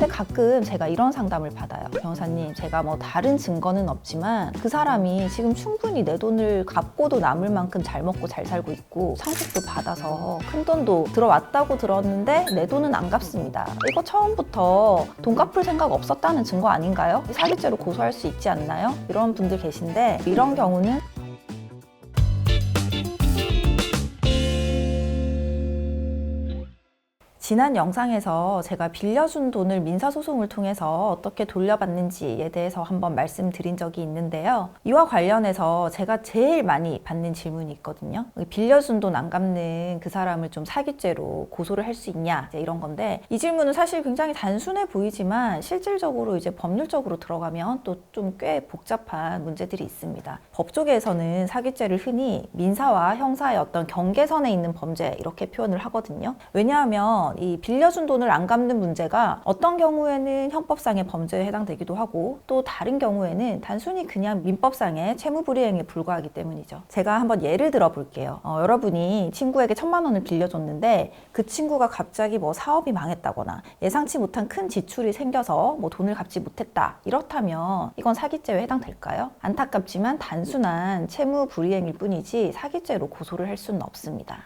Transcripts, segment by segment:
근데 가끔 제가 이런 상담을 받아요. 변호사님, 제가 뭐 다른 증거는 없지만 그 사람이 지금 충분히 내 돈을 갚고도 남을 만큼 잘 먹고 잘 살고 있고 상속도 받아서 큰 돈도 들어왔다고 들었는데 내 돈은 안 갚습니다. 이거 처음부터 돈 갚을 생각 없었다는 증거 아닌가요? 사기죄로 고소할 수 있지 않나요? 이런 분들 계신데, 이런 경우는 지난 영상에서 제가 빌려준 돈을 민사소송을 통해서 어떻게 돌려받는지에 대해서 한번 말씀드린 적이 있는데요. 이와 관련해서 제가 제일 많이 받는 질문이 있거든요. 빌려준 돈 안 갚는 그 사람을 좀 사기죄로 고소를 할 수 있냐, 이런 건데, 이 질문은 사실 굉장히 단순해 보이지만 실질적으로 이제 법률적으로 들어가면 또 좀 꽤 복잡한 문제들이 있습니다. 법조계에서는 사기죄를 흔히 민사와 형사의 어떤 경계선에 있는 범죄, 이렇게 표현을 하거든요. 왜냐하면 이 빌려준 돈을 안 갚는 문제가 어떤 경우에는 형법상의 범죄에 해당되기도 하고, 또 다른 경우에는 단순히 그냥 민법상의 채무불이행에 불과하기 때문이죠. 제가 한번 예를 들어 볼게요. 여러분이 친구에게 1,000만 원을 빌려줬는데 그 친구가 갑자기 뭐 사업이 망했다거나 예상치 못한 큰 지출이 생겨서 뭐 돈을 갚지 못했다, 이렇다면 이건 사기죄에 해당될까요? 안타깝지만 단순한 채무불이행일 뿐이지 사기죄로 고소를 할 수는 없습니다.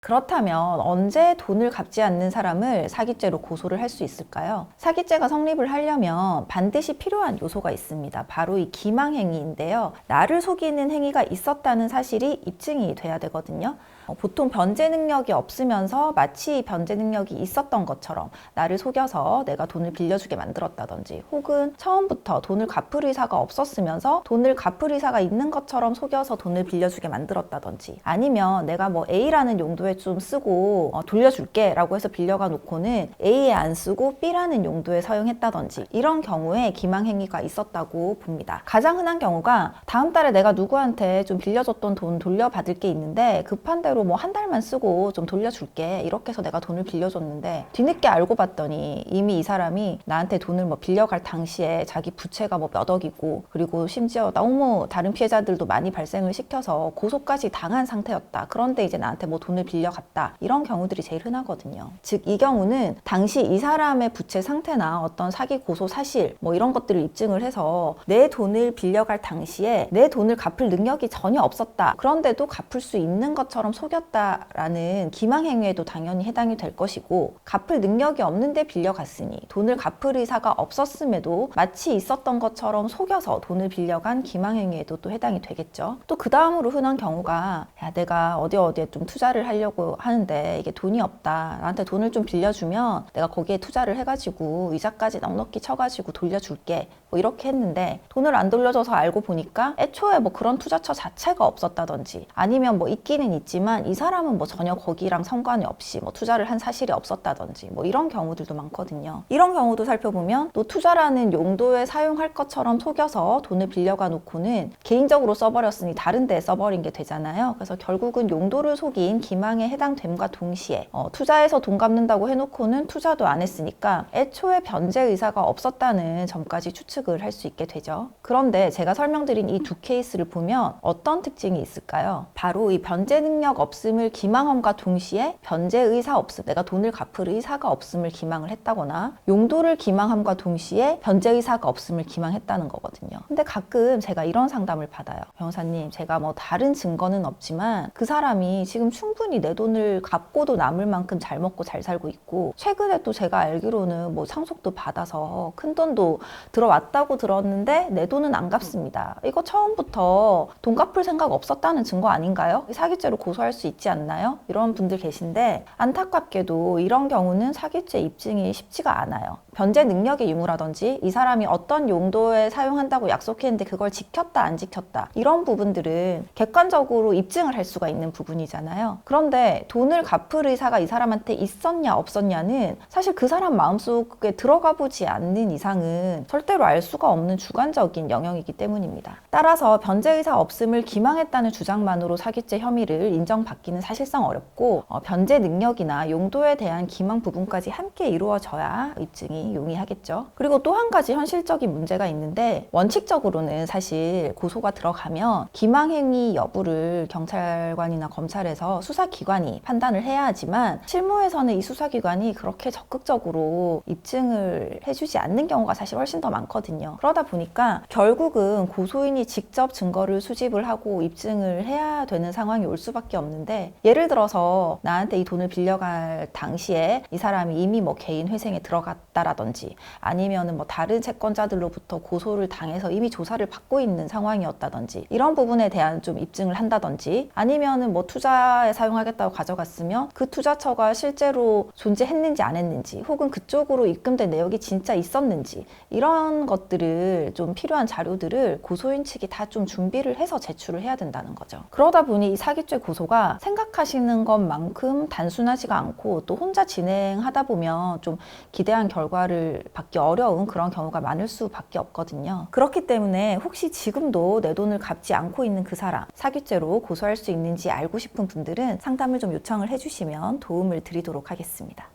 그렇다면 언제 돈을 갚지 않는 사람을 사기죄로 고소를 할 수 있을까요? 사기죄가 성립을 하려면 반드시 필요한 요소가 있습니다. 바로 이 기망행위인데요. 나를 속이는 행위가 있었다는 사실이 입증이 돼야 되거든요. 보통 변제 능력이 없으면서 마치 변제 능력이 있었던 것처럼 나를 속여서 내가 돈을 빌려주게 만들었다든지, 혹은 처음부터 돈을 갚을 의사가 없었으면서 돈을 갚을 의사가 있는 것처럼 속여서 돈을 빌려주게 만들었다든지, 아니면 내가 뭐 A라는 용도에 좀 쓰고 돌려줄게 라고 해서 빌려가 놓고는 A에 안 쓰고 B라는 용도에 사용했다든지, 이런 경우에 기망행위가 있었다고 봅니다. 가장 흔한 경우가 다음 달에 내가 누구한테 좀 빌려줬던 돈 돌려받을 게 있는데 급한 대로 뭐 한 달만 쓰고 좀 돌려줄게, 이렇게 해서 내가 돈을 빌려줬는데 뒤늦게 알고 봤더니 이미 이 사람이 나한테 돈을 뭐 빌려갈 당시에 자기 부채가 뭐 몇 억이고, 그리고 심지어 너무 다른 피해자들도 많이 발생을 시켜서 고소까지 당한 상태였다. 그런데 이제 나한테 뭐 돈을 빌려갔다, 이런 경우들이 제일 흔하거든요. 즉 이 경우는 당시 이 사람의 부채 상태나 어떤 사기 고소 사실 뭐 이런 것들을 입증을 해서 내 돈을 빌려갈 당시에 내 돈을 갚을 능력이 전혀 없었다, 그런데도 갚을 수 있는 것처럼 속였다라는 기망행위에도 당연히 해당이 될 것이고, 갚을 능력이 없는데 빌려갔으니 돈을 갚을 의사가 없었음에도 마치 있었던 것처럼 속여서 돈을 빌려간 기망행위에도 또 해당이 되겠죠. 또 그 다음으로 흔한 경우가, 야, 내가 어디에 좀 투자를 하려고 하는데 이게 돈이 없다, 나한테 돈을 좀 빌려주면 내가 거기에 투자를 해가지고 이자까지 넉넉히 쳐가지고 돌려줄게, 뭐 이렇게 했는데 돈을 안 돌려줘서 알고 보니까 애초에 뭐 그런 투자처 자체가 없었다든지, 아니면 뭐 있기는 있지만 이 사람은 뭐 전혀 거기랑 상관이 없이 뭐 투자를 한 사실이 없었다든지, 뭐 이런 경우들도 많거든요. 이런 경우도 살펴보면 또 투자라는 용도에 사용할 것처럼 속여서 돈을 빌려가 놓고는 개인적으로 써버렸으니 다른 데에 써버린 게 되잖아요. 그래서 결국은 용도를 속인 기망에 해당됨과 동시에 투자해서 돈 갚는다고 해놓고는 투자도 안 했으니까 애초에 변제 의사가 없었다는 점까지 추측을 할 수 있게 되죠. 그런데 제가 설명드린 이 두 케이스를 보면 어떤 특징이 있을까요? 바로 이 변제 능력 없음을 기망함과 동시에 변제 의사 없음, 내가 돈을 갚을 의사가 없음을 기망을 했다거나, 용도를 기망함과 동시에 변제 의사가 없음을 기망했다는 거거든요. 근데 가끔 제가 이런 상담을 받아요. 변호사님, 제가 뭐 다른 증거는 없지만 그 사람이 지금 충분히 내 돈을 갚고도 남을 만큼 잘 먹고 잘 살고 있고, 최근에 또 제가 알기로는 뭐 상속도 받아서 큰 돈도 들어왔다고 들었는데 내 돈은 안 갚습니다. 이거 처음부터 돈 갚을 생각 없었다는 증거 아닌가요? 사기죄로 고소할 수 있지 않나요? 이런 분들 계신데, 안타깝게도 이런 경우는 사기죄 입증이 쉽지가 않아요. 변제 능력의 유무라든지 이 사람이 어떤 용도에 사용한다고 약속했는데 그걸 지켰다 안 지켰다, 이런 부분들은 객관적으로 입증을 할 수가 있는 부분이잖아요. 그런데 돈을 갚을 의사가 이 사람한테 있었냐 없었냐는 사실 그 사람 마음속에 들어가 보지 않는 이상은 절대로 알 수가 없는 주관적인 영역이기 때문입니다. 따라서 변제 의사 없음을 기망했다는 주장만으로 사기죄 혐의를 인정 인정받기는 사실상 어렵고 변제 능력이나 용도에 대한 기망 부분까지 함께 이루어져야 입증이 용이하겠죠. 그리고 또 한 가지 현실적인 문제가 있는데 원칙적으로는 사실 고소가 들어가면 기망행위 여부를 경찰관이나 검찰에서 수사기관이 판단을 해야 하지만 실무에서는 이 수사기관이 그렇게 적극적으로 입증을 해주지 않는 경우가 사실 훨씬 더 많거든요. 그러다 보니까 결국은 고소인이 직접 증거를 수집을 하고 입증을 해야 되는 상황이 올 수밖에 없는데, 예를 들어서 나한테 이 돈을 빌려갈 당시에 이 사람이 이미 뭐 개인 회생에 들어갔다라든지 아니면은 뭐 다른 채권자들로부터 고소를 당해서 이미 조사를 받고 있는 상황이었다든지 이런 부분에 대한 좀 입증을 한다든지, 아니면은 뭐 투자에 사용하겠다고 가져갔으면 그 투자처가 실제로 존재했는지 안 했는지, 혹은 그쪽으로 입금된 내역이 진짜 있었는지, 이런 것들을 좀 필요한 자료들을 고소인 측이 다 좀 준비를 해서 제출을 해야 된다는 거죠. 그러다 보니 이 사기죄 고소가 생각하시는 것만큼 단순하지가 않고 또 혼자 진행하다 보면 좀 기대한 결과를 받기 어려운 그런 경우가 많을 수밖에 없거든요. 그렇기 때문에 혹시 지금도 내 돈을 갚지 않고 있는 그 사람 사기죄로 고소할 수 있는지 알고 싶은 분들은 상담을 좀 요청을 해주시면 도움을 드리도록 하겠습니다.